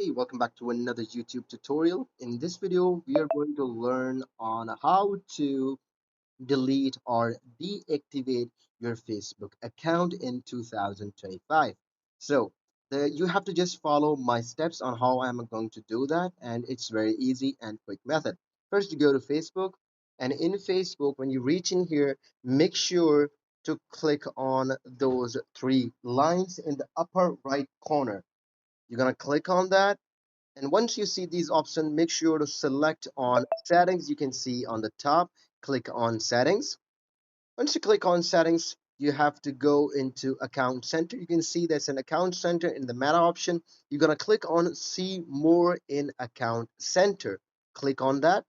Hey, welcome back to another YouTube tutorial. In this video, we are going to learn on how to delete or deactivate your Facebook account in 2025. So you have to just follow my steps on how I'm going to do that, and it's very easy and quick method. First, you go to Facebook, and in Facebook, when you reach in here, make sure to click on those three lines in the upper right corner. You're gonna click on that, and once you see these options, make sure to select on settings. You can see on the top, click on settings. Once you click on settings, you have to go into account center. You can see there's an account center in the meta option. You're going to click on see more in account center. Click on that.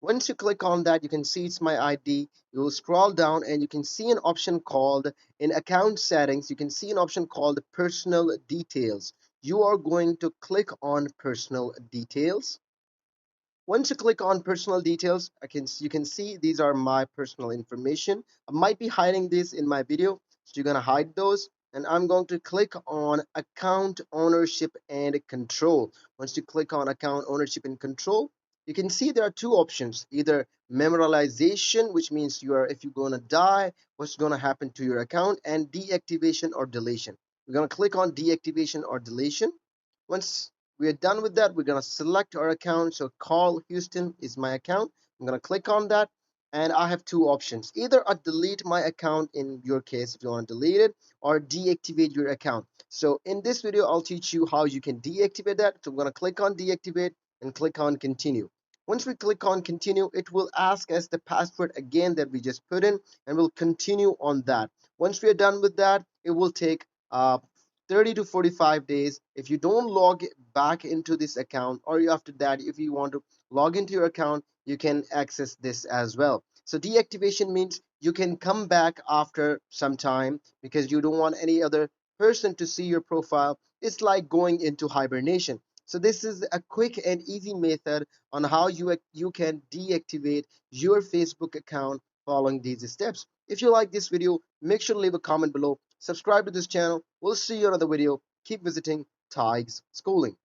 Once you click on that, you can see it's my ID. You will scroll down and you can see an option called in account settings. You can see an option called personal details. You are going to click on personal details. Once you click on personal details, you can see these are my personal information. I might be hiding this in my video, so you're gonna hide those. And I'm going to click on account ownership and control. Once you click on account ownership and control, you can see there are two options: either memorialization, which means you are if you're gonna die, what's gonna happen to your account, and deactivation or deletion. We're gonna click on deactivation or deletion. Once we are done with that, we're going to select our account. So Carl Houston is my account. I'm going to click on that, and I have two options: either I delete my account in your case if you want to delete it, or deactivate your account. So in this video, I'll teach you how you can deactivate that. So I'm going to click on deactivate and click on continue. Once we click on continue, it will ask us the password again that we just put in, and we'll continue on that. Once we are done with that, it will take 30 to 45 days. If you don't log back into this account, or after that, if you want to log into your account, you can access this as well. So deactivation means you can come back after some time because you don't want any other person to see your profile. It's like going into hibernation. So this is a quick and easy method on how you can deactivate your Facebook account following these steps. If you like this video, make sure to leave a comment below. Subscribe to this channel. We'll see you in another video. Keep visiting Tig's Schooling.